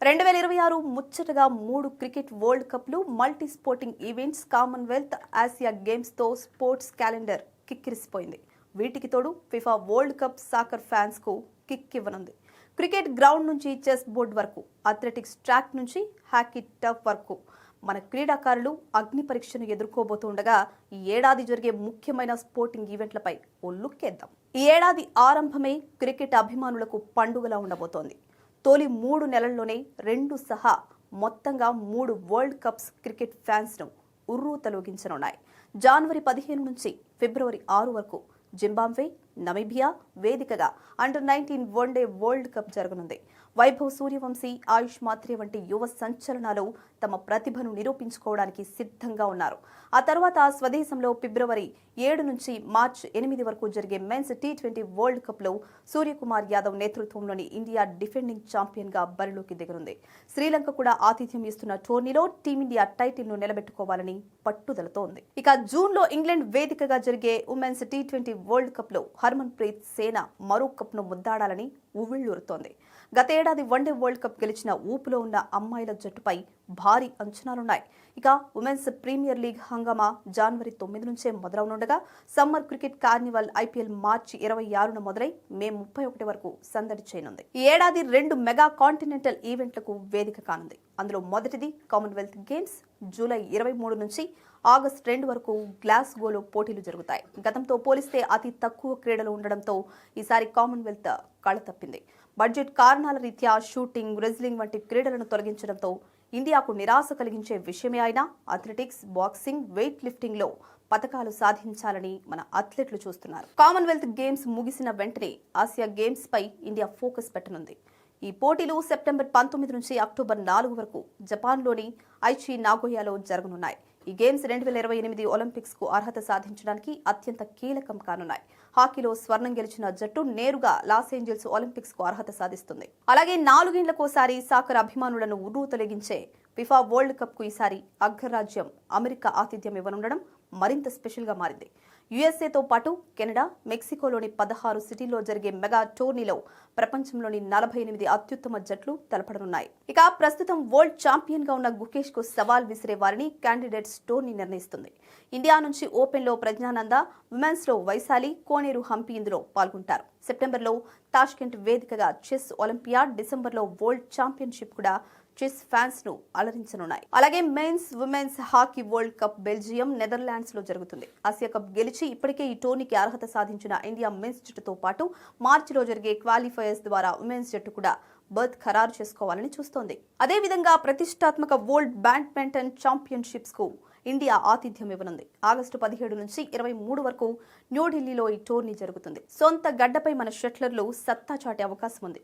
2026 ముచ్చటగా 3 cricket world కప్లు, multi sporting events, Commonwealth, Asia గేమ్స్తో స్పోర్ట్స్ క్యాలెండర్ కిక్కిరిసిపోయింది. వీటికి తోడు FIFA world cup soccer fans కు కిక్ ఇవ్వనుంది. క్రికెట్ గ్రౌండ్ నుంచి చెస్ బోర్డు వరకు, అథ్లెటిక్స్ ట్రాక్ నుంచి హాకీ టర్ఫ్ వరకు మన క్రీడాకారులు అగ్ని పరీక్షను ఎదుర్కోబోతుండగా ఈ ఏడాది జరిగే ముఖ్యమైన స్పోర్టింగ్ ఈవెంట్లపై ఓ లుక్ వేద్దాం. ఈ ఏడాది ఆరంభమే క్రికెట్ అభిమానులకు పండుగలా ఉండబోతోంది. తొలి 3 నెలల్లోనే 2 సహా మొత్తంగా 3 వరల్డ్ కప్స్ క్రికెట్ ఫ్యాన్స్ను ఉర్రూతలూగించనున్నాయి. జనవరి 15 నుంచి ఫిబ్రవరి 6 వరకు జింబాబ్వే, నమీబియా వేదికగా అండర్-19 వన్డే వరల్డ్ కప్ జరగనుంది. వైభవ్ సూర్యవంశీ, ఆయుష్ మాత్రే వంటి యువ సంచలనాలు తమ ప్రతిభను నిరూపించుకోవడానికి సిద్ధంగా ఉన్నారు. ఆ తర్వాత స్వదేశంలో ఫిబ్రవరి 7 నుంచి మార్చి 8 వరకు జరిగే మెన్స్ T20 వరల్డ్ కప్ లో సూర్యకుమార్ యాదవ్ నేతృత్వంలోని ఇండియా డిఫెండింగ్ ఛాంపియన్ గా బరిలోకి దిగనుంది. శ్రీలంక కూడా ఆతిథ్యం ఇస్తున్న టోర్నీలో టీమిండియా టైటిల్ ను నిలబెట్టుకోవాలని పట్టుదలతో ఉంది. ఇక జూన్ లో ఇంగ్లాండ్ వేదికగా జరిగే ఉమెన్స్ T20 వరల్డ్ కప్ లో హర్మన్ ప్రీత్ సేన మరో కప్ ను ముద్దాడాలని ఉవ్విళ్లూరుతోంది. గత ఏడాది వన్డే వరల్డ్ కప్ గెలిచిన ఊపులో ఉన్న అమ్మాయిల జట్టుపై భారీ అంచనాలున్నాయి. ఇక ఉమెన్స్ ప్రీమియర్ లీగ్ హంగామా జనవరి 9 నుంచే మొదలవనుండగా సమ్మర్ క్రికెట్ కార్నివల్ IPL మార్చి 26న మొదలై మే 31 వరకు సందడి చేయనుంది. ఈ ఏడాది 2 మెగా కాంటినెంటల్ ఈవెంట్లకు వేదిక కానుంది. అందులో మొదటిది కామన్వెల్త్ గేమ్స్. జూలై 23 నుంచి ఆగస్టు 2 వరకు గ్లాస్గోలో పోటీలు జరుగుతాయి. గతంతో పోలిస్తే అతి తక్కువ క్రీడలు ఉండడంతో ఈసారి కామన్వెల్త్ కళ తప్పింది. బడ్జెట్ కారణాల రీత్యా షూటింగ్, రెజ్లింగ్ వంటి క్రీడలను తొలగించడంతో ఇండియాకు నిరాశ కలిగించే విషయమే అయినా అథ్లెటిక్స్, బాక్సింగ్, వెయిట్ లిఫ్టింగ్ లో పతకాలు సాధించాలని మన అథ్లెట్లు చూస్తున్నారు. కామన్వెల్త్ గేమ్స్ ముగిసిన వెంటనే ఆసియా గేమ్స్ పై ఇండియా ఫోకస్ పెట్టనుంది. ఈ పోటీలు సెప్టెంబర్ 19 నుంచి అక్టోబర్ 4 వరకు జపాన్లోని ఐచి నాగోయాలో జరగనున్నాయి. ఈ గేమ్స్ 2028 ఒలింపిక్స్ కు అర్హత సాధించడానికి అత్యంత కీలకం కానున్నాయి. హాకీలో స్వర్ణం గెలిచిన జట్టు నేరుగా లాస్ ఏంజల్స్ ఒలింపిక్స్ కు అర్హత సాధిస్తుంది. అలాగే 4 ఏళ్లకోసారి సాకర్ అభిమానులను ఉర్రూతొలగించే ఫిఫా వరల్డ్ కప్ కు ఈసారి అగ్రరాజ్యం అమెరికా ఆతిథ్యం ఇవ్వనుండడం మరింత స్పెషల్ గా మారింది. యుఎస్ఏతో పాటు కెనడా, మెక్సికోలోని 16 సిటీల్లో జరిగే మెగా టోర్నీలో ప్రపంచంలోని 48 అత్యుత్తమ జట్లు తలపడనున్నాయి. ఇక ప్రస్తుతం వరల్డ్ ఛాంపియన్ గా ఉన్న గుకేష్ కు సవాల్ విసిరే వారిని క్యాండిడేట్స్ టోర్నీ నిర్ణయిస్తుంది. ఇండియా నుంచి ఓపెన్ లో ప్రజ్ఞానంద, విమెన్స్ లో వైశాలి, కోనేరు హంపి ఇందులో పాల్గొంటారు. సెప్టెంబర్లో తాష్కెంట్ వేదికగా చెస్ ఒలింపియాడ్, డిసెంబర్లో వరల్డ్ ఛాంపియన్షిప్ కూడా చెస్ ఫ్యాన్స్ ను అలరించనున్నాయి. అలాగే men's, women's hockey world cup Belgium, Netherlands లో జరుగుతుంది. ఆసియా కప్ గెలిచి ఇప్పటికే ఈ టోర్నీకి అర్హత సాధించిన ఇండియా మెన్స్ జట్టుతో పాటు మార్చిలో జరిగే క్వాలిఫైయర్స్ ద్వారా ఉమెన్స్ జట్టు కూడా బర్త్ ఖరారు చేసుకోవాలని చూస్తోంది. అదేవిధంగా ప్రతిష్టాత్మక వరల్డ్ బ్యాడ్మింటన్ ఛాంపియన్షిప్స్ కు ఇండియా ఆతిథ్యం ఇవ్వనుంది. ఆగస్టు 17 నుంచి 23 వరకు న్యూఢిల్లీలో ఈ టోర్నీ జరుగుతుంది. సొంత గడ్డపై మన షట్లర్లు సత్తా చాటే అవకాశం ఉంది.